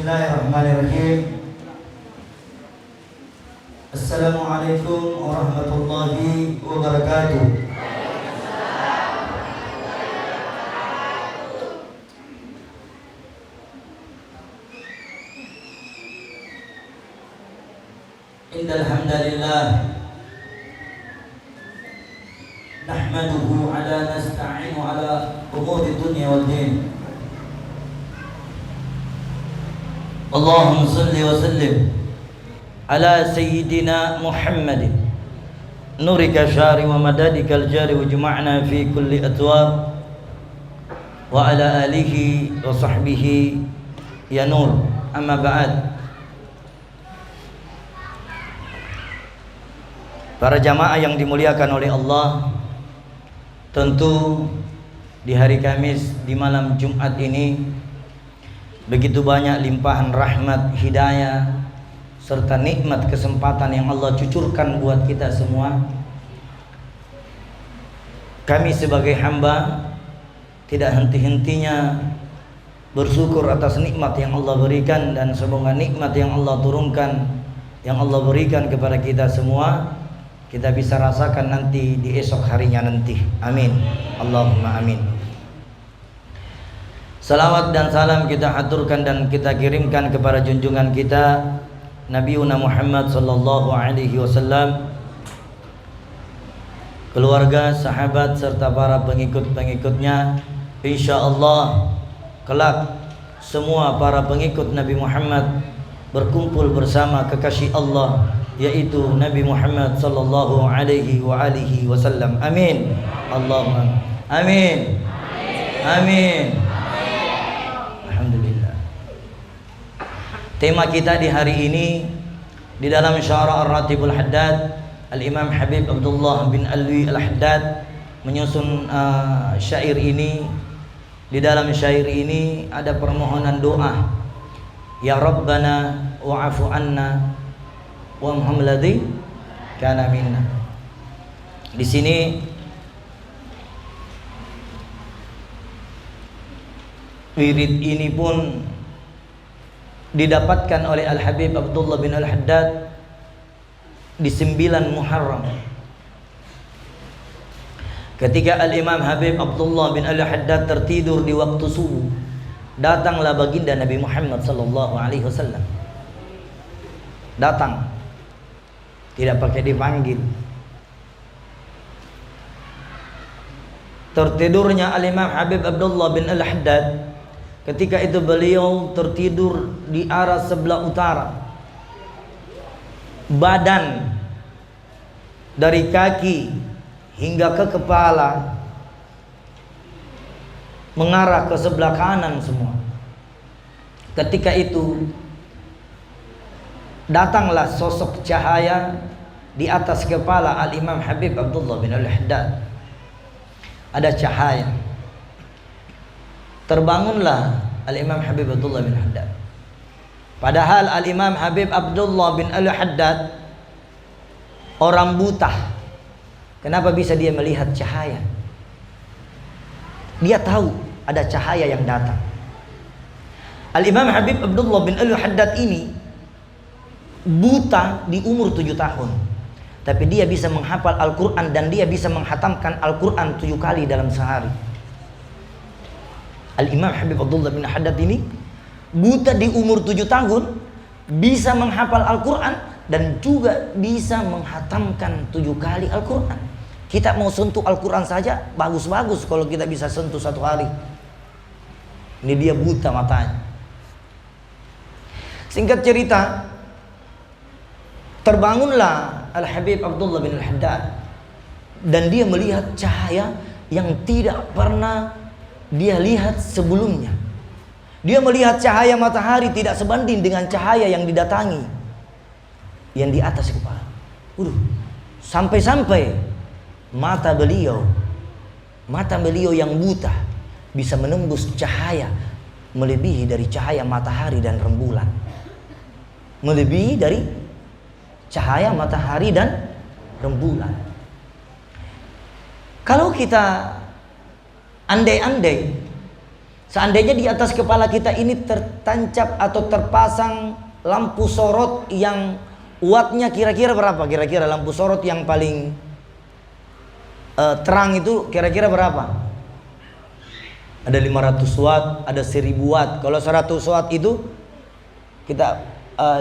Bismillahirrahmanirrahim. Assalamualaikum warahmatullahi wabarakatuh. Innal hamdalillah nahmaduhu ala nasta'inu ala umuri dunya wad din. Allahumma salli wa sallim ala sayyidina Muhammadin nurika syari wa madadikal jari wa juma'na fi kulli atwar wa ala alihi wa sahbihi ya nur. Amma ba'd. Para jamaah yang dimuliakan oleh Allah, tentu di hari Kamis, di malam Jumat ini begitu banyak limpahan rahmat, hidayah, serta nikmat kesempatan yang Allah cucurkan buat kita semua. Kami sebagai hamba tidak henti-hentinya bersyukur atas nikmat yang Allah berikan, dan semoga nikmat yang Allah turunkan, yang Allah berikan kepada kita semua, kita bisa rasakan nanti di esok harinya nanti. Amin. Allahumma amin. Salawat dan salam kita haturkan dan kita kirimkan kepada junjungan kita Nabiuna Muhammad sallallahu alaihi wasallam, keluarga, sahabat serta para pengikut-pengikutnya. Insyaallah kelak semua para pengikut Nabi Muhammad berkumpul bersama kekasih Allah, yaitu Nabi Muhammad sallallahu alaihi wasallam. Amin. Allahumma amin. Amin. Alhamdulillah. Tema kita di hari ini di dalam Syara Ar-Ratibul Haddad, Al-Imam Habib Abdullah bin Alwi Al-Haddad menyusun syair ini. Di dalam syair ini ada permohonan doa, ya Rabbana wa'afu anna wamham ladzi kana minna. Di sini wirid ini pun didapatkan oleh Al-Habib Abdullah bin Al-Haddad di 9 Muharram. Ketika Al-Imam Habib Abdullah bin Al-Haddad tertidur di waktu subuh, datanglah baginda Nabi Muhammad sallallahu alaihi wasallam. Datang, tidak pakai dipanggil. Tertidurnya Al-Imam Habib Abdullah bin Al-Haddad, ketika itu beliau tertidur di arah sebelah utara. Badan dari kaki hingga ke kepala mengarah ke sebelah kanan semua. Ketika itu datanglah sosok cahaya di atas kepala Al-Imam Habib Abdullah bin Al-Haddad. Ada cahaya. Terbangunlah Al-Imam Habib Abdullah bin Haddad. Padahal Al-Imam Habib Abdullah bin Al-Haddad orang buta. Kenapa bisa dia melihat cahaya? Dia tahu ada cahaya yang datang. Al-Imam Habib Abdullah bin Al-Haddad ini buta di umur 7 tahun, tapi dia bisa menghafal Al-Quran dan dia bisa menghatamkan Al-Quran 7 kali dalam sehari. Al-Imam Habib Abdullah bin Haddad ini buta di umur 7 tahun, bisa menghafal Al-Quran dan juga bisa menghatamkan 7 kali Al-Quran. Kita mau sentuh Al-Quran saja bagus-bagus kalau kita bisa sentuh 1 hari. Ini dia buta matanya. Singkat cerita, terbangunlah Al-Habib Abdullah bin Al-Haddad dan dia melihat cahaya yang tidak pernah dia lihat sebelumnya. Dia melihat cahaya matahari tidak sebanding dengan cahaya yang didatangi, yang di atas kepala. Sampai-sampai mata beliau yang buta bisa menembus cahaya melebihi dari cahaya matahari dan rembulan. Melebihi dari cahaya matahari dan rembulan. Kalau kita andai-andai Seandainya di atas kepala kita ini tertancap atau terpasang lampu sorot yang wattnya kira-kira berapa? Kira-kira lampu sorot yang paling terang itu kira-kira berapa? Ada 500 watt, ada 1000 watt. Kalau 100 watt itu kita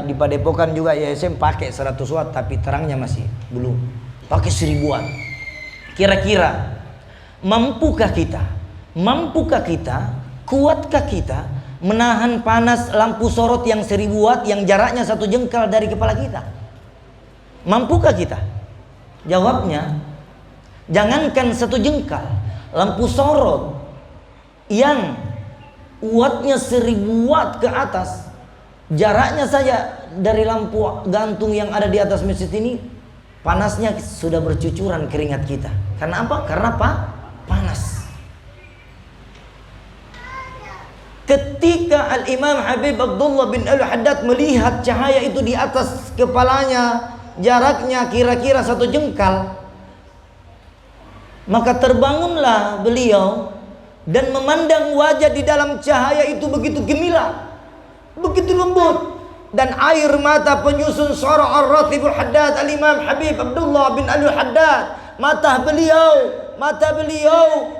di Padepokan juga ISM pakai 100 watt, tapi terangnya masih belum. Pakai 1000 watt. Kira-kira mampukah kita? Kuatkah kita menahan panas lampu sorot yang 1000 watt yang jaraknya 1 jengkal dari kepala kita? Mampukah kita? Jawabnya, jangankan 1 jengkal, lampu sorot yang wattnya 1000 watt ke atas, jaraknya saja dari lampu gantung yang ada di atas masjid ini, panasnya sudah bercucuran keringat kita. Karena apa? Karena panas. Ketika Al-Imam Habib Abdullah bin Al-Haddad melihat cahaya itu di atas kepalanya, jaraknya kira-kira 1 jengkal, maka terbangunlah beliau dan memandang wajah di dalam cahaya itu begitu gemilang, begitu lembut, dan air mata penyusun Syara Ar-Ratibul Haddad Al-Imam Habib Abdullah bin Al-Haddad, mata beliau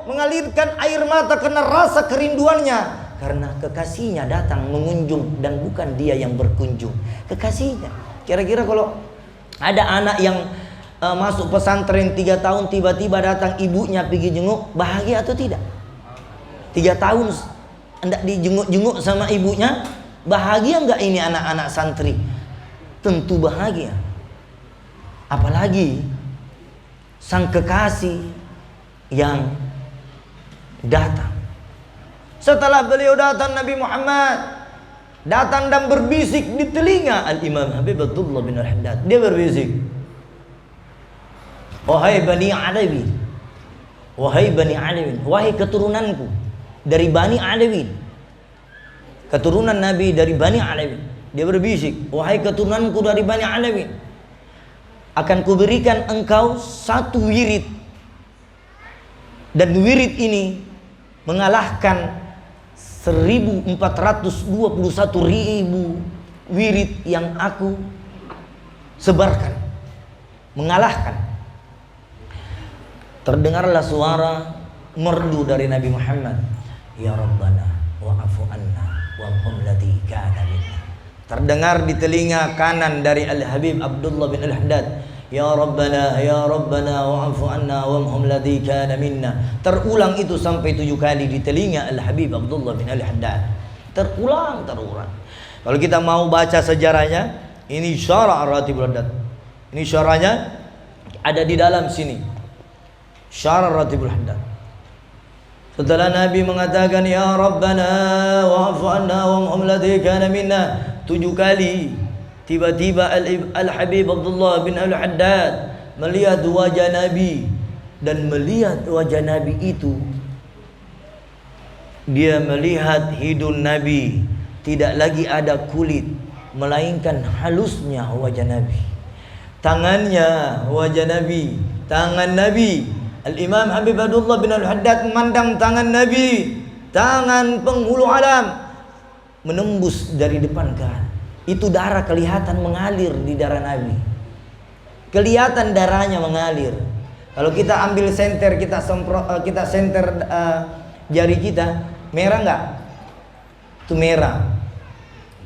mengalirkan air mata karena rasa kerinduannya. Karena kekasihnya datang mengunjung dan bukan dia yang berkunjung, kekasihnya. Kira-kira kalau ada anak yang masuk pesantren 3 tahun tiba-tiba datang ibunya pergi jenguk, bahagia atau tidak? 3 tahun hendak dijenguk-jenguk sama ibunya, bahagia enggak ini anak-anak santri? Tentu bahagia. Apalagi sang kekasih yang datang. Setelah beliau datang, Nabi Muhammad datang dan berbisik di telinga Al-Imam Habib Abdullah bin Al-Haddad. Dia berbisik, wahai Bani Alawin, wahai keturunanku dari Bani Alawin, keturunan Nabi dari Bani Alawin. Dia berbisik, wahai keturunanku dari Bani Alawin, akan kuberikan engkau 1 wirid, dan wirid ini mengalahkan 1421.000 wirid yang aku sebarkan. Mengalahkan. Terdengarlah suara merdu dari Nabi Muhammad, ya Rabbana wa'afu anna wa'amhum ladhi kana minna. Terdengar di telinga kanan dari Al-Habib Abdullah bin Al-Haddad, ya Rabbana wa'afu anna wa'amhum ladhi kana minna. Terulang itu sampai 7 kali di telinga Al-Habib Abdullah bin Al-Haddad. Terulang. Kalau kita mau baca sejarahnya, ini Syara Ar-Ratibul Haddad. Ini syarahnya ada di dalam sini. Syara Ar-Ratibul Haddad. Setelah Nabi mengatakan ya Rabbana wa'afu anna wa'amhum ladhi kana minna 7 kali, tiba-tiba Al-Habib Abdullah bin Al-Haddad melihat wajah Nabi. Dan melihat wajah Nabi itu, dia melihat hidung Nabi tidak lagi ada kulit, melainkan halusnya wajah Nabi. Tangannya wajah Nabi, tangan Nabi. Al-Imam Habib Abdullah bin Al-Haddad memandang tangan Nabi, tangan penghulu alam, menembus dari depan ke kanan. Itu darah kelihatan mengalir di darah Nabi. Kelihatan darahnya mengalir. Kalau kita ambil senter, kita senter jari kita, merah enggak? Itu merah.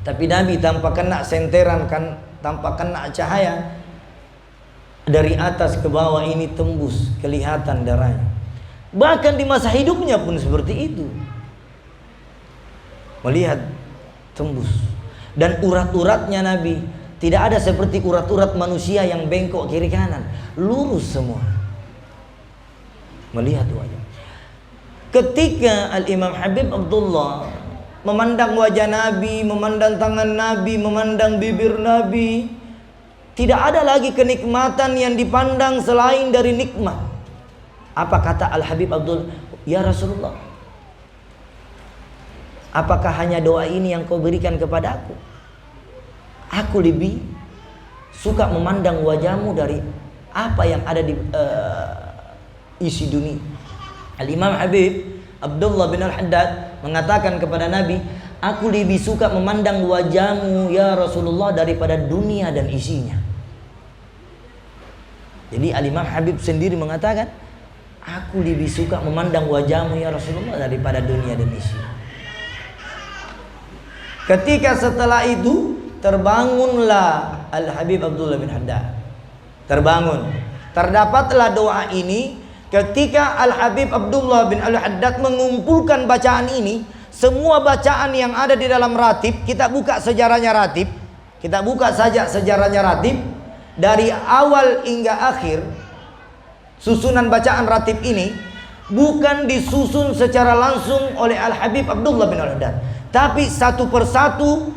Tapi Nabi tanpa kena senteran, kan, tanpa kena cahaya, dari atas ke bawah ini tembus, kelihatan darahnya. Bahkan di masa hidupnya pun seperti itu. Melihat tembus. Dan urat-uratnya Nabi tidak ada seperti urat-urat manusia yang bengkok kiri kanan, lurus semua. Melihat wajah. Ketika Al-Imam Habib Abdullah memandang wajah Nabi, memandang tangan Nabi, memandang bibir Nabi, tidak ada lagi kenikmatan yang dipandang selain dari nikmat. Apa kata Al-Habib Abdullah? Ya Rasulullah, apakah hanya doa ini yang kau berikan kepada aku? Aku lebih suka memandang wajahmu dari apa yang ada di isi dunia. Al-Imam Habib Abdullah bin Al-Haddad mengatakan kepada Nabi, aku lebih suka memandang wajahmu ya Rasulullah daripada dunia dan isinya. Jadi Al-Imam Habib sendiri mengatakan, aku lebih suka memandang wajahmu ya Rasulullah daripada dunia dan isinya. Ketika setelah itu terbangunlah Al-Habib Abdullah bin Haddad. Terbangun. Terdapatlah doa ini ketika Al-Habib Abdullah bin Al-Haddad mengumpulkan bacaan ini. Semua bacaan yang ada di dalam ratib, kita buka sejarahnya ratib. Kita buka saja sejarahnya ratib. Dari awal hingga akhir, susunan bacaan ratib ini bukan disusun secara langsung oleh Al-Habib Abdullah bin Al-Haddad, tapi satu persatu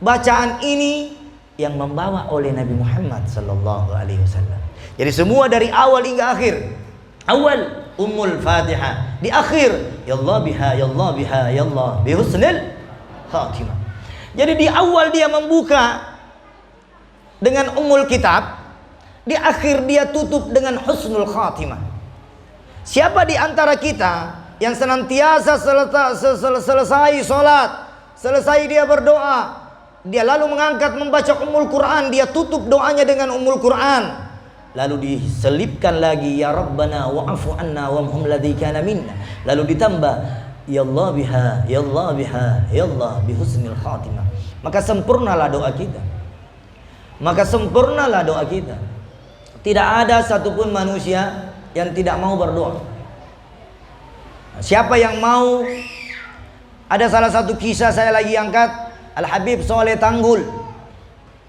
bacaan ini yang membawa oleh Nabi Muhammad sallallahu alaihi wasallam. Jadi semua dari awal hingga akhir. Awal Ummul Fatihah, di akhir ya Allah biha ya Allah biha ya Allah bihusnil khatimah. Jadi di awal dia membuka dengan Ummul Kitab, di akhir dia tutup dengan husnul khatimah. Siapa di antara kita yang senantiasa selesai sholat, selesai dia berdoa, dia lalu mengangkat membaca Ummul Quran, dia tutup doanya dengan Ummul Quran, lalu diselipkan lagi ya Rabbana wa'afu anna wamhum ladzi kana minna, lalu ditambah ya Allah biha ya Allah biha ya Allah bihusnil khatimah. Maka sempurnalah doa kita. Maka sempurnalah doa kita. Tidak ada satupun manusia yang tidak mau berdoa. Siapa yang mau? Ada salah satu kisah saya lagi angkat, Al-Habib Soleh Tanggul.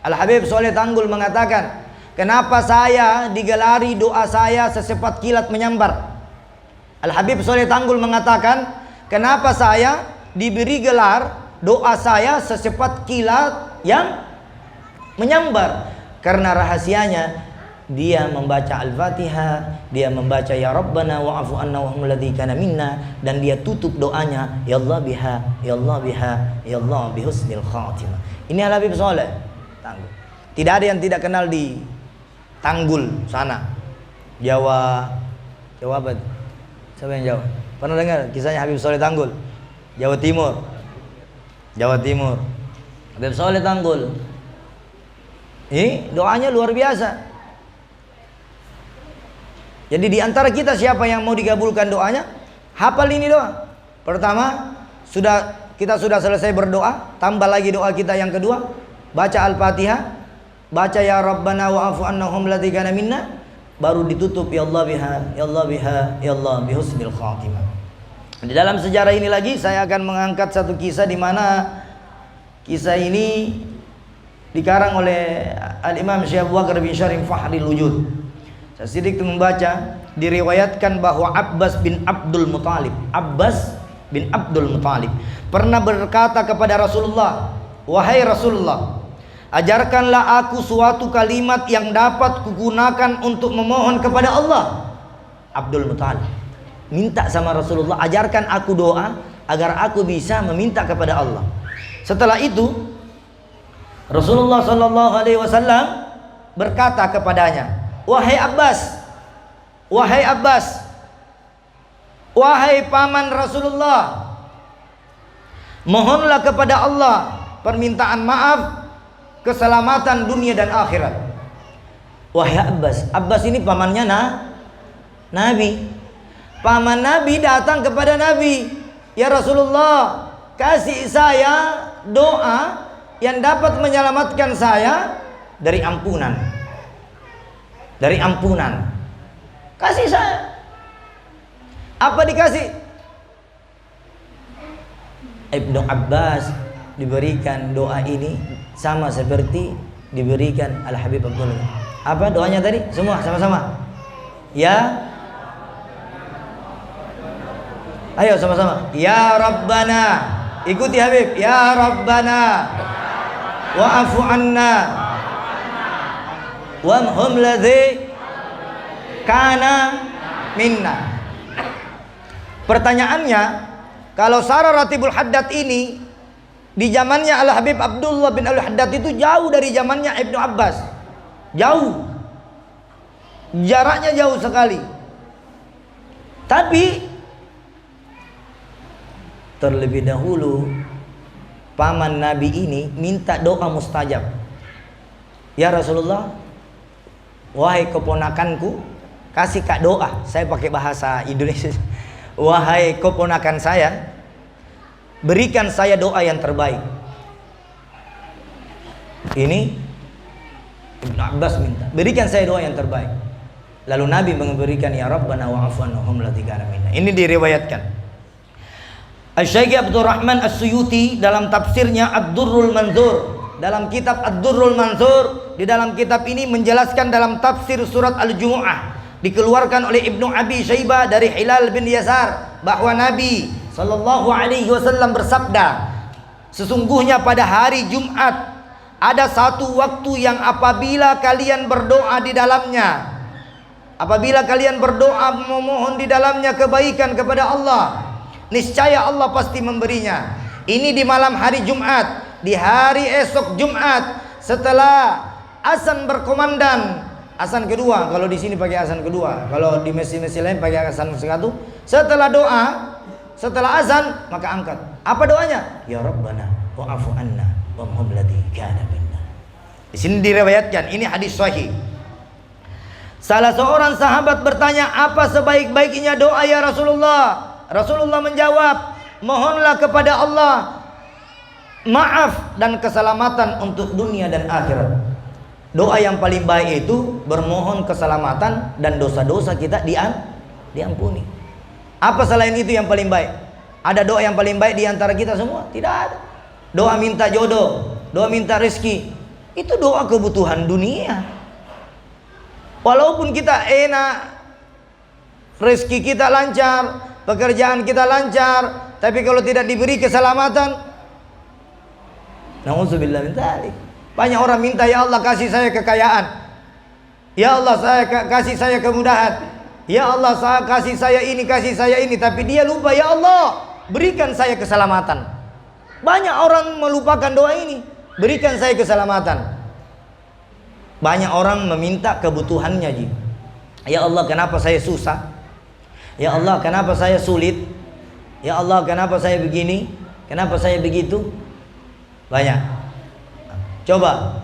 Al-Habib Soleh Tanggul mengatakan, kenapa saya digelari doa saya secepat kilat menyambar? Al-Habib Soleh Tanggul mengatakan, kenapa saya diberi gelar doa saya secepat kilat yang menyambar? Karena rahasianya dia membaca Al-Fatihah, dia membaca ya Rabbana wa'afu anna wahum ladzi kana minna, dan dia tutup doanya ya Allah biha ya Allah biha ya Allah bihusnil khatimah. Ini Al-Habib Soleh Tanggul. Tidak ada yang tidak kenal di Tanggul sana, Jawa. Jawa apa? Siapa yang Jawa? Pernah dengar kisahnya Habib Soleh Tanggul? Jawa Timur. Jawa Timur. Habib Soleh Tanggul. Ini doanya luar biasa. Jadi di antara kita siapa yang mau dikabulkan doanya? Hafal ini doa. Pertama, kita sudah selesai berdoa, tambah lagi doa kita yang kedua, baca Al-Fatihah, baca ya Rabbana wa'afu annahum ladzi kana minna, baru ditutup ya Allah biha ya Allah biha ya Allah bihusnil khatimah. Di dalam sejarah ini lagi saya akan mengangkat satu kisah di mana kisah ini dikarang oleh Al-Imam Syekh Abu Bakar bin Syarif Fahril Wujud. Saya sedikit membaca, diriwayatkan bahwa Abbas bin Abdul Muthalib pernah berkata kepada Rasulullah, wahai Rasulullah, ajarkanlah aku suatu kalimat yang dapat kugunakan untuk memohon kepada Allah. Abdul Muthalib minta sama Rasulullah, ajarkan aku doa agar aku bisa meminta kepada Allah. Setelah itu Rasulullah sallallahu alaihi wasallam berkata kepadanya, wahai Abbas, wahai paman Rasulullah, mohonlah kepada Allah permintaan maaf, keselamatan dunia dan akhirat. Wahai Abbas, Abbas ini pamannya Nabi. Paman Nabi datang kepada Nabi, ya Rasulullah, kasih saya doa yang dapat menyelamatkan saya dari ampunan. Dari ampunan. Kasih saya. Apa dikasih? Ibnu Abbas diberikan doa ini sama seperti diberikan Al-Habib Abdullah. Apa doanya tadi? Semua sama-sama. Ya. Ayo sama-sama. Ya Rabbana. Ikuti Habib. Ya Rabbana. Wa'afu anna. Wamhum ladzi kana minna. Pertanyaannya, kalau Syarah Ratibul Haddad ini di zamannya Al-Habib Abdullah bin Al-Haddad itu jauh dari zamannya Ibnu Abbas. Jauh. Jaraknya jauh sekali. Tapi terlebih dahulu paman Nabi ini minta doa mustajab. Ya Rasulullah, wahai keponakanku, kasih kak doa. Saya pakai bahasa Indonesia. Wahai keponakan saya, berikan saya doa yang terbaik. Ini Ibnu Abbas minta, berikan saya doa yang terbaik. Lalu Nabi memberikan, ya Rabbana wa'afu anhum ladhikana minna. Ini diriwayatkan. Asy-Syaikh Abdurrahman As-Suyuti dalam tafsirnya Ad-Durrul Manzur, dalam kitab Ad-Durrul Manzur, di dalam kitab ini menjelaskan dalam tafsir surat Al-Jumu'ah, dikeluarkan oleh Ibnu Abi Syaibah dari Hilal bin Yasar, bahwa Nabi sallallahu alaihi wasallam bersabda, sesungguhnya pada hari Jumat ada satu waktu yang apabila kalian berdoa di dalamnya, apabila kalian berdoa memohon di dalamnya kebaikan kepada Allah, niscaya Allah pasti memberinya. Ini di malam hari Jumat, di hari esok Jumat setelah azan berkumandang, azan kedua. Kalau di sini pakai azan kedua, kalau di masjid-masjid lain pakai azan satu. Setelah doa, setelah azan, maka angkat. Apa doanya? Ya Rabbana wa'afu anna wamhum ladhikana minna. Di sini diriwayatkan, ini hadis sahih. Salah seorang sahabat bertanya, apa sebaik-baiknya doa ya Rasulullah? Rasulullah menjawab, mohonlah kepada Allah maaf dan keselamatan untuk dunia dan akhirat. Doa yang paling baik itu bermohon keselamatan dan dosa-dosa kita diampuni. Apa selain itu yang paling baik? Ada doa yang paling baik di antara kita semua? Tidak ada. Doa minta jodoh, doa minta rezeki, itu doa kebutuhan dunia. Walaupun kita enak, rezeki kita lancar, pekerjaan kita lancar, tapi kalau tidak diberi keselamatan, na'udzubillah min dzalik. Banyak orang minta, ya Allah kasih saya kekayaan, ya Allah kasih saya kemudahan, ya Allah kasih saya ini, tapi dia lupa, ya Allah berikan saya keselamatan. Banyak orang melupakan doa ini, berikan saya keselamatan. Banyak orang meminta kebutuhannya, Ji. Ya Allah kenapa saya susah, ya Allah kenapa saya sulit, ya Allah kenapa saya begini, kenapa saya begitu. Banyak. Coba,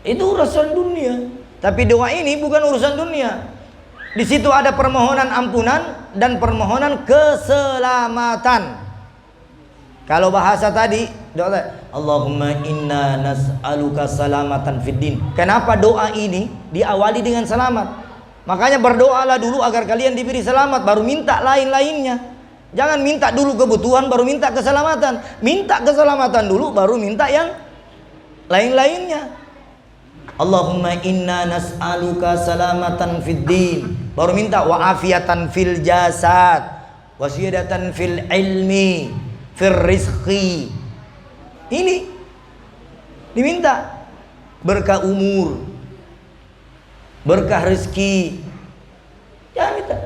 itu urusan dunia. Tapi doa ini bukan urusan dunia. Di situ ada permohonan ampunan dan permohonan keselamatan. Kalau bahasa tadi, doa Allahumma inna nas'aluka salamatan fid din. Kenapa doa ini diawali dengan selamat? Makanya berdoalah dulu agar kalian diberi selamat, baru minta lain-lainnya. Jangan minta dulu kebutuhan baru minta keselamatan. Minta keselamatan dulu baru minta yang lain-lainnya. Allahumma inna nas'aluka salamatan fid din. Baru minta wa'afiatan fil jasad, wasiyadatan fil ilmi, fil rizqi. Ini diminta berkah umur, berkah rezeki. Jangan minta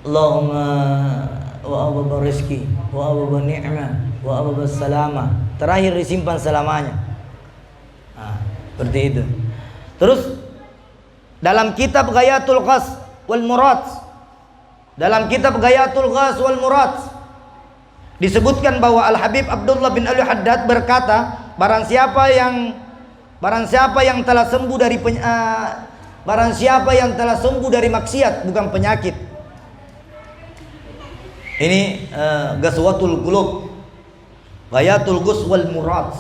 Allahumma wa ababa rizki wa ababa ni'mah wa ababa salama. Terakhir disimpan selamanya. Nah, seperti itu. Terus dalam kitab Ghayatul Ghas wal Murad, dalam kitab Ghayatul Ghas wal Murad disebutkan bahwa Al-Habib Abdullah bin Ali Haddad berkata, barang siapa yang telah sembuh dari barang siapa yang telah sembuh dari maksiat, bukan penyakit. Ini Ghazwatul Qulub, Ghayatul Ghus wal Murad.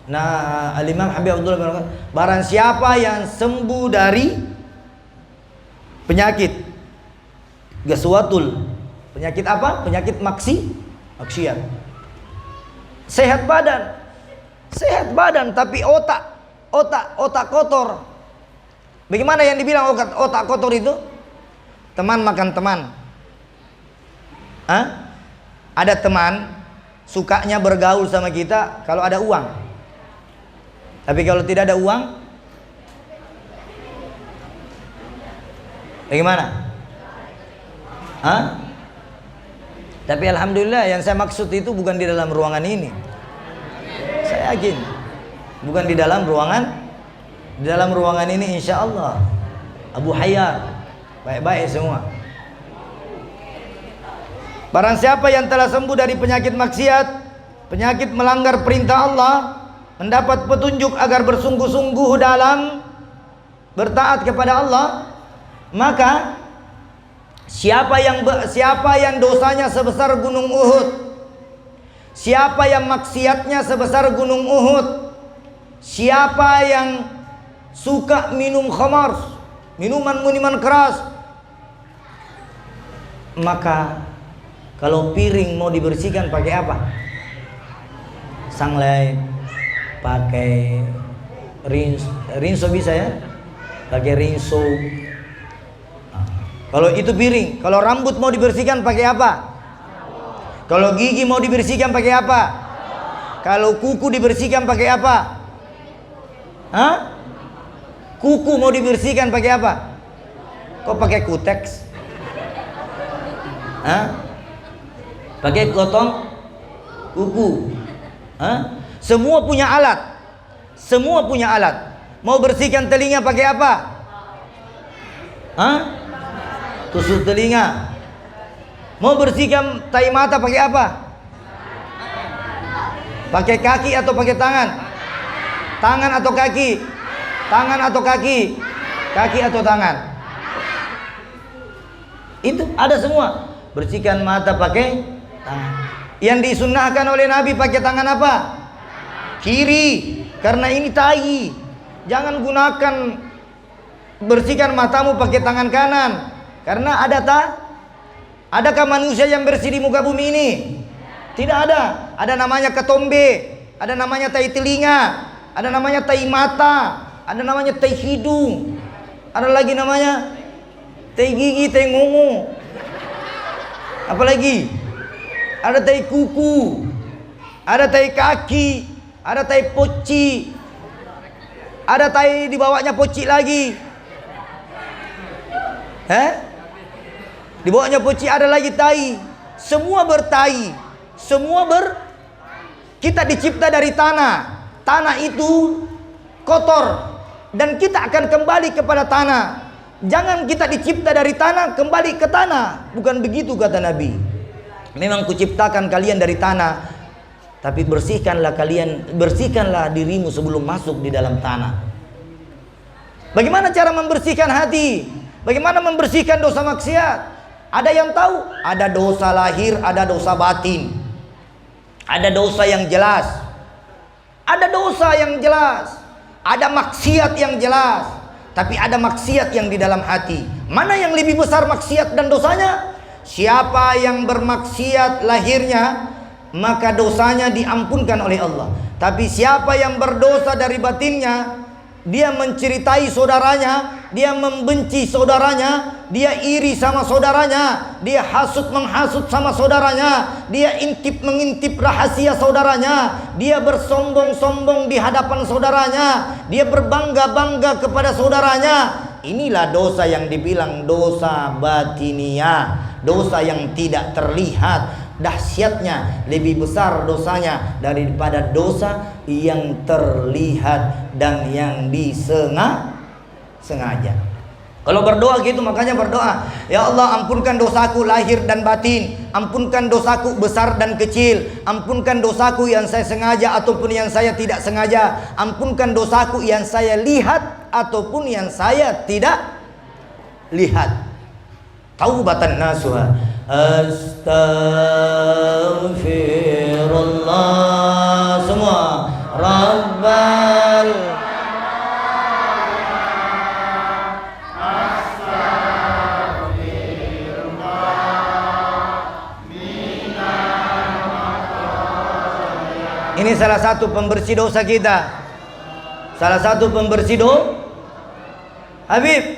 Nah, Al-Imam Habib Abdullah bin Ali, barang siapa yang sembuh dari penyakit Ghazwatul, penyakit apa? Penyakit maksiat. Sehat badan tapi otak kotor. Bagaimana yang dibilang otak kotor itu? Teman makan teman. Ada teman sukanya bergaul sama kita kalau ada uang. Tapi kalau tidak ada uang, bagaimana? Tapi alhamdulillah yang saya maksud itu bukan di dalam ruangan ini. Saya yakin bukan di dalam ruangan. Di dalam ruangan ini insya Allah Abu Hayat baik-baik semua. Barang siapa yang telah sembuh dari penyakit maksiat, penyakit melanggar perintah Allah, mendapat petunjuk agar bersungguh-sungguh dalam bertaat kepada Allah, maka siapa yang dosanya sebesar gunung Uhud, siapa yang maksiatnya sebesar gunung Uhud, siapa yang suka minum khamar, minuman keras, maka kalau piring mau dibersihkan pakai apa? Sunlight, pakai rinso bisa ya? Pakai rinso. Kalau itu piring, kalau rambut mau dibersihkan pakai apa? Kalau gigi mau dibersihkan pakai apa? Kalau kuku dibersihkan pakai apa? Hah? Kuku mau dibersihkan pakai apa? Kok pakai kuteks? Hah? Pakai gotong kuku? Hah? Semua punya alat. Semua punya alat. Mau bersihkan telinga pakai apa? Hah? Tusuk telinga. Mau bersihkan tai mata pakai apa? Pakai kaki atau pakai tangan? Tangan atau kaki? Tangan atau kaki? Kaki atau tangan? Itu ada semua. Bersihkan mata pakai tangan. Yang disunnahkan oleh Nabi pakai tangan apa? Kiri. Karena ini tai. Jangan gunakan bersihkan matamu pakai tangan kanan. Karena adakah manusia yang bersih di muka bumi ini? Tidak ada. Ada namanya ketombe, ada namanya tai telinga, ada namanya tai mata, ada namanya tai hidung, ada lagi namanya tai gigi, tai ngungu. Apalagi? Ada tai kuku, ada tai kaki, ada tai poci, ada tai di bawahnya poci lagi. Di bawahnya poci ada lagi tai. Semua bertai. Kita dicipta dari tanah. Tanah itu kotor dan kita akan kembali kepada tanah. Jangan kita dicipta dari tanah kembali ke tanah. Bukan begitu kata Nabi. Memang kuciptakan kalian dari tanah, tapi bersihkanlah dirimu sebelum masuk di dalam tanah. Bagaimana cara membersihkan hati? Bagaimana membersihkan dosa maksiat? Ada yang tahu? Ada dosa lahir, ada dosa batin. Ada dosa yang jelas. Ada dosa yang jelas. Ada maksiat yang jelas. Tapi ada maksiat yang di dalam hati. Mana yang lebih besar maksiat dan dosanya? Siapa yang bermaksiat lahirnya, maka dosanya diampunkan oleh Allah. Tapi siapa yang berdosa dari batinnya, dia menceritai saudaranya, dia membenci saudaranya, dia iri sama saudaranya, dia menghasut sama saudaranya, dia mengintip rahasia saudaranya, dia bersombong-sombong di hadapan saudaranya, dia berbangga-bangga kepada saudaranya. Inilah dosa yang dibilang dosa batiniah, dosa yang tidak terlihat. Dahsyatnya lebih besar dosanya daripada dosa yang terlihat dan yang disengaja. Kalau berdoa gitu, makanya berdoa, ya Allah ampunkan dosaku lahir dan batin, ampunkan dosaku besar dan kecil, ampunkan dosaku yang saya sengaja ataupun yang saya tidak sengaja, ampunkan dosaku yang saya lihat ataupun yang saya tidak lihat. Taubatan nasuha, astaghfirullah semua, Rabbal ini salah satu pembersih dosa kita. Salah satu pembersih dosa. Habib,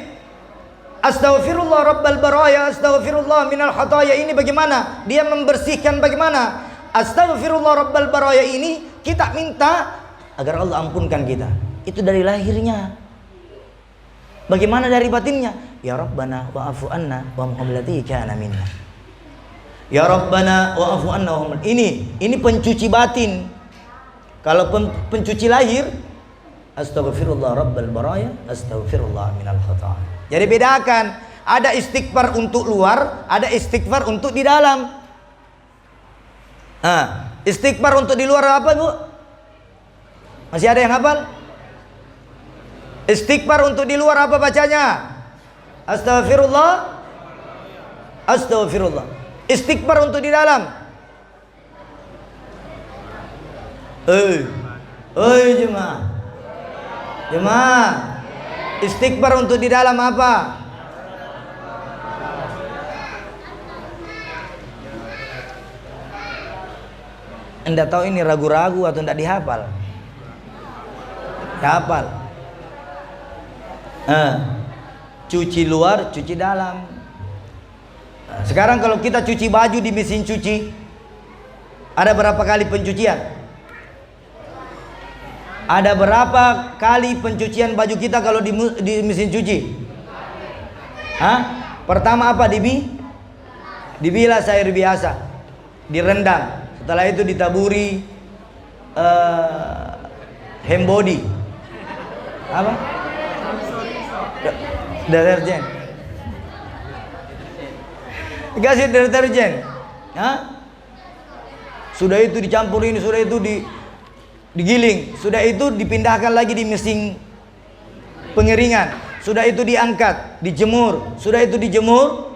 astaghfirullah rabbal baraya, astaghfirullah minal khataya, ini bagaimana? Dia membersihkan bagaimana? Astaghfirullah rabbal baraya ini kita minta agar Allah ampunkan kita. Itu dari lahirnya. Bagaimana dari batinnya? Ya Rabbana wa'afu anna wa muhammadati kana minna. Ya Rabbana wa'afu anna wa ini pencuci batin. Kalau pencuci lahir, astaghfirullah rabbal baraya, astaghfirullah minal khataya. Jadi bedakan, ada istighfar untuk luar, ada istighfar untuk di dalam. Istighfar untuk di luar apa, Bu? Masih ada yang hafal? Istighfar untuk di luar apa bacanya? Astagfirullah. Astagfirullah. Istighfar untuk di dalam. Jemaah. Jemaah. Istighfar untuk di dalam apa? Anda tahu ini ragu-ragu atau tidak dihafal? Dihafal. Cuci luar, cuci dalam. Sekarang kalau kita cuci baju di mesin cuci, ada berapa kali pencucian? Ada berapa kali pencucian baju kita kalau di mesin cuci? Pertama apa? Dibilas air biasa, direndam. Setelah itu ditaburi hand body. Apa? Deterjen. Dikasih deterjen. Sudah itu dicampur ini, sudah itu digiling, sudah itu dipindahkan lagi di mesin pengeringan, sudah itu diangkat, dijemur, sudah itu dijemur,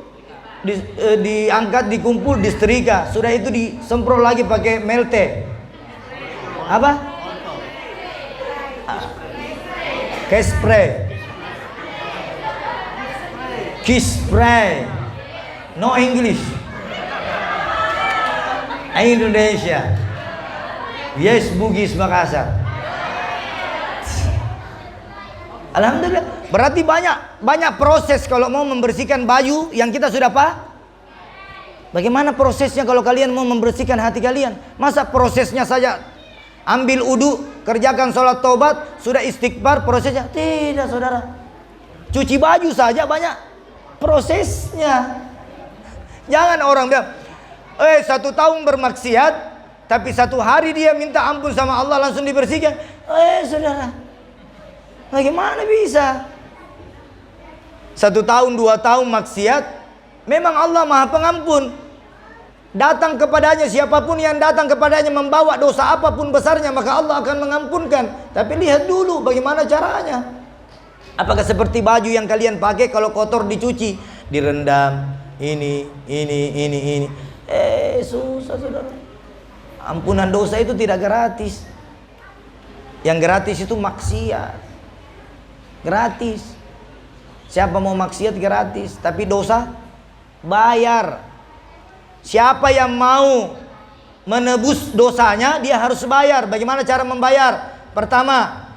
diangkat, dikumpul, disetrika, sudah itu disemprot lagi pakai melte. Apa? Kiss spray. No English. Indonesia. Yes, Bugis Makassar. Alhamdulillah. Berarti banyak proses kalau mau membersihkan baju yang kita sudah Bagaimana prosesnya kalau kalian mau membersihkan hati kalian? Masa prosesnya saja ambil udu, kerjakan sholat taubat, sudah istighfar, prosesnya? Tidak, saudara. Cuci baju saja banyak prosesnya. Jangan orang bilang, 1 tahun bermaksiat, tapi 1 hari dia minta ampun sama Allah langsung dibersihkan. Saudara, bagaimana bisa? 1 tahun, 2 tahun maksiat, memang Allah Maha Pengampun. Datang kepadanya, siapapun yang datang kepadanya membawa dosa apapun besarnya, maka Allah akan mengampunkan. Tapi lihat dulu bagaimana caranya. Apakah seperti baju yang kalian pakai kalau kotor dicuci, direndam, ini. Susah, saudara. Ampunan dosa itu tidak gratis. Yang gratis itu maksiat. Gratis. Siapa mau maksiat gratis, tapi dosa bayar. Siapa yang mau menebus dosanya, dia harus bayar. Bagaimana cara membayar? Pertama,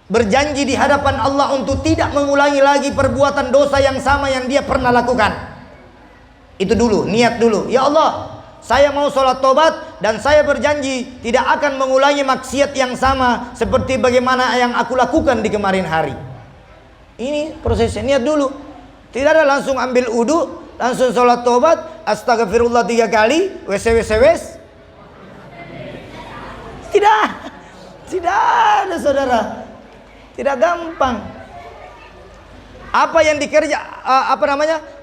berjanji di hadapan Allah untuk tidak mengulangi lagi perbuatan dosa yang sama yang dia pernah lakukan. Itu dulu, niat dulu. Ya Allah, saya mau sholat tobat dan saya berjanji tidak akan mengulangi maksiat yang sama seperti bagaimana yang aku lakukan di kemarin hari. Ini prosesnya, niat dulu. Tidak ada langsung ambil udu, langsung sholat tobat, astagfirullah 3 kali, wes. Tidak ada, saudara. Tidak gampang. Apa yang dikerja,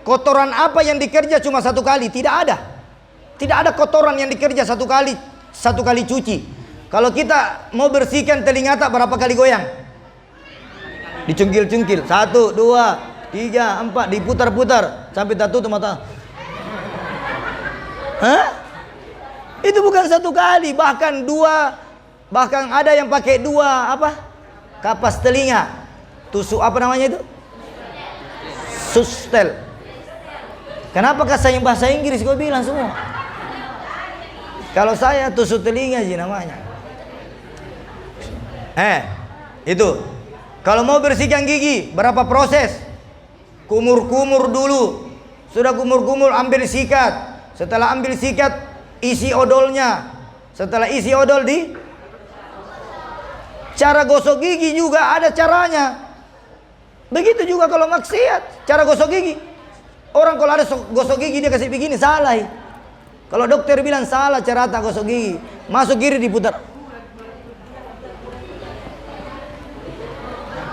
kotoran apa yang dikerja cuma 1 kali? Tidak ada. Tidak ada kotoran yang dikerja 1 kali cuci. Kalau kita mau bersihkan telinga tak, berapa kali goyang? Dicungkil-cungkil. 1, 2, 3, 4, diputar-putar sampai tak tutup mata. Itu bukan 1 kali, bahkan 2, bahkan ada yang pakai 2 kapas telinga. Tusuk apa namanya itu? Sustel. Kenapa saya yang bahasa Inggris kau bilang semua? Kalau saya tusuk telinga sih namanya. Itu. Kalau mau bersihkan gigi, berapa proses? Kumur-kumur dulu. Sudah kumur-kumur, ambil sikat. Setelah ambil sikat, isi odolnya. Setelah isi odol cara gosok gigi juga ada caranya. Begitu juga kalau maksiat, cara gosok gigi. Orang kalau ada gosok gigi dia kasih begini, salah. Kalau dokter bilang salah cara tak gosok gigi, masuk kiri diputar.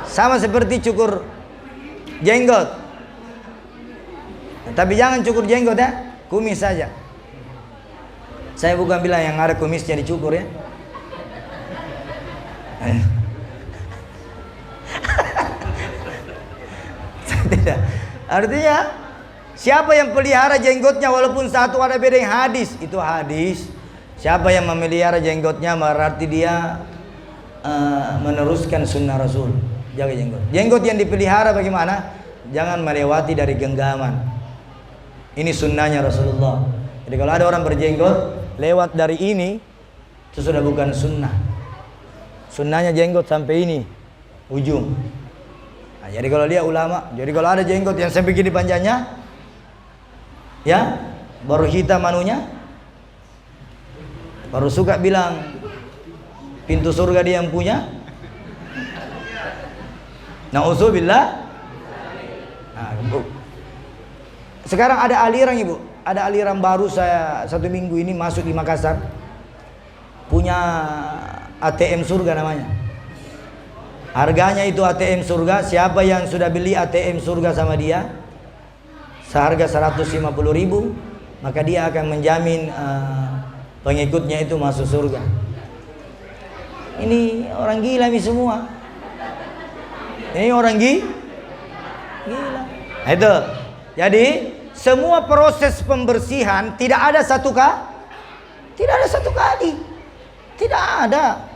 Sama seperti cukur jenggot. Tapi jangan cukur jenggot ya, kumis saja. Saya bukan bilang yang ada kumisnya dicukur ya. Tidak. Artinya siapa yang pelihara jenggotnya walaupun satu ada beda yang hadis, itu hadis. Siapa yang memelihara jenggotnya berarti dia meneruskan sunnah Rasul. Jaga jenggot. Jenggot yang dipelihara bagaimana? Jangan melewati dari genggaman. Ini sunnahnya Rasulullah. Jadi kalau ada orang berjenggot lewat dari ini, itu sudah bukan sunnah. Sunnahnya jenggot sampai ini ujung. Nah, jadi kalau dia ulama, jadi kalau ada jenggot yang sampai gini panjangnya, ya baru hitam manunya, baru suka bilang pintu surga dia yang punya. Na'udzubillah. Nah, sekarang ada aliran ibu, ada aliran baru. Saya 1 minggu ini masuk di Makassar, punya ATM surga namanya. Harganya itu ATM surga. Siapa yang sudah beli ATM surga sama dia seharga 150.000, maka dia akan menjamin pengikutnya itu masuk surga. Ini orang gila nih semua. Ini orang gila. Nah, itu. Jadi semua proses pembersihan tidak ada satu kali. Tidak ada.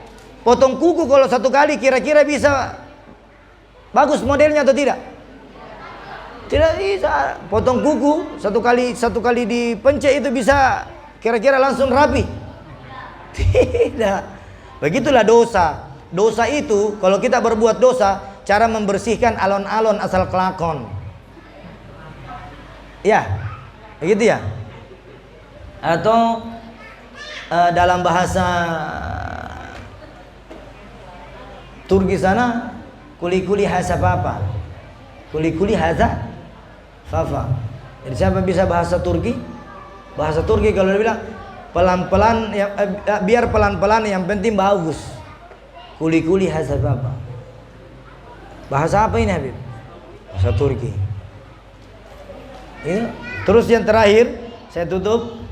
Potong kuku kalau 1 kali kira-kira bisa bagus modelnya atau tidak? Tidak bisa. Potong kuku 1 kali dipencet itu bisa kira-kira langsung rapi. Tidak. Begitulah dosa. Dosa itu kalau kita berbuat dosa, cara membersihkan alon-alon asal kelakon. Ya, begitu ya. Atau dalam bahasa Turki sana, kuli-kuli haza papa, kuli-kuli haza fafa. Jadi siapa bisa bahasa Turki? Bahasa Turki kalau dia bilang pelan-pelan, ya, biar pelan-pelan yang penting bagus. Kuli-kuli haza papa. Bahasa apa ini Habib? Bahasa Turki. Ya. Terus yang terakhir saya tutup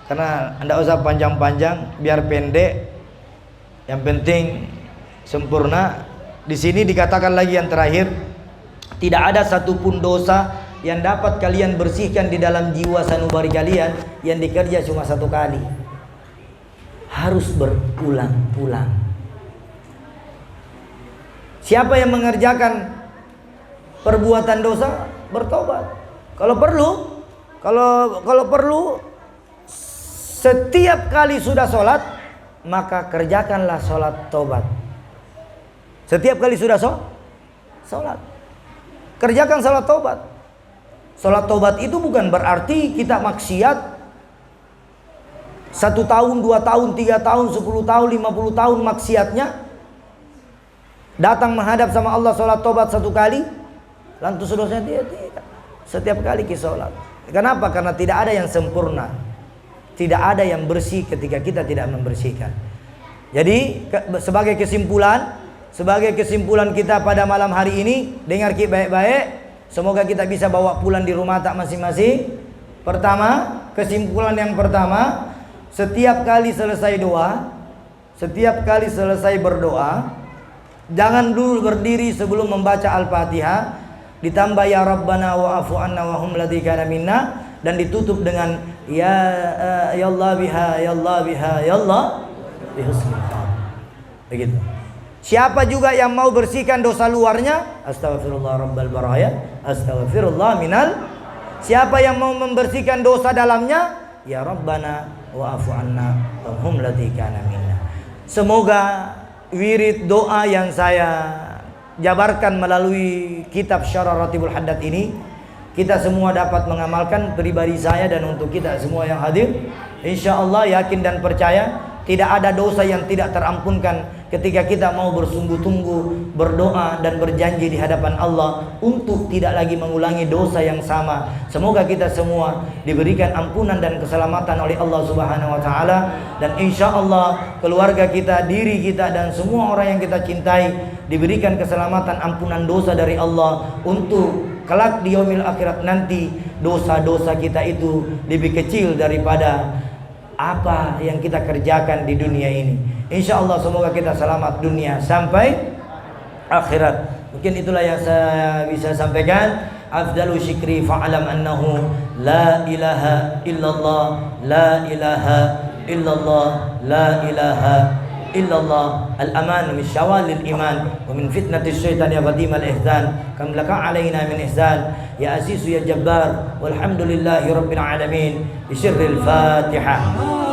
karena anda usah panjang-panjang, biar pendek. Yang penting sempurna. Di sini dikatakan lagi yang terakhir, tidak ada satupun dosa yang dapat kalian bersihkan di dalam jiwa sanubari kalian yang dikerja cuma 1 kali. Harus berulang-ulang. Siapa yang mengerjakan perbuatan dosa, bertobat. Kalau perlu setiap kali sudah sholat, maka kerjakanlah sholat tobat. Setiap kali sudah sholat, kerjakan sholat tobat. Sholat tobat itu bukan berarti kita maksiat 1 tahun, 2 tahun, 3 tahun, 10 tahun, 50 tahun maksiatnya, datang menghadap sama Allah sholat tobat 1 kali, lantas dosanya tidak. Setiap kali kita sholat. Kenapa? Karena tidak ada yang sempurna, tidak ada yang bersih ketika kita tidak membersihkan. Jadi sebagai kesimpulan kita pada malam hari ini, dengar baik-baik. Semoga kita bisa bawa pulang di rumah tak masing-masing. Pertama, kesimpulan yang pertama, setiap kali selesai doa, setiap kali selesai berdoa, jangan dulu berdiri sebelum membaca Al-Fatihah, ditambah ya Rabbana wa'afu anna wa hum ladikana minna, dan ditutup dengan ya Allah biha ya Allah biha ya Allah bihusnil khatam. Begitu. Siapa juga yang mau bersihkan dosa luarnya, astaghfirullah rabbal baraya, astaghfirullah minal. Siapa yang mau membersihkan dosa dalamnya, ya Rabbana wa'afu anna wa hum ladikana minna. Semoga wirid doa yang saya jabarkan melalui kitab Syarah Ratibul Haddad ini, kita semua dapat mengamalkan, pribadi saya dan untuk kita semua yang hadir. InsyaAllah yakin dan percaya tidak ada dosa yang tidak terampunkan ketika kita mau bersungguh-sungguh berdoa dan berjanji di hadapan Allah untuk tidak lagi mengulangi dosa yang sama. Semoga kita semua diberikan ampunan dan keselamatan oleh Allah Subhanahu wa taala, dan insyaallah keluarga kita, diri kita dan semua orang yang kita cintai diberikan keselamatan, ampunan dosa dari Allah, untuk kelak di yaumil akhirat nanti dosa-dosa kita itu lebih kecil daripada apa yang kita kerjakan di dunia ini. Insya Allah semoga kita selamat dunia sampai akhirat. Mungkin itulah yang saya bisa sampaikan. Afdalu syikri fa'alam annahu la ilaha illallah, la ilaha illallah, la ilaha illallah. Al-aman min syawalil iman wa min fitnatis syaitan ya qadim al-ihsan kam laka alaina min ihsan ya azizu ya jabbar walhamdulillahi rabbil alamin bi sirril Fatihah.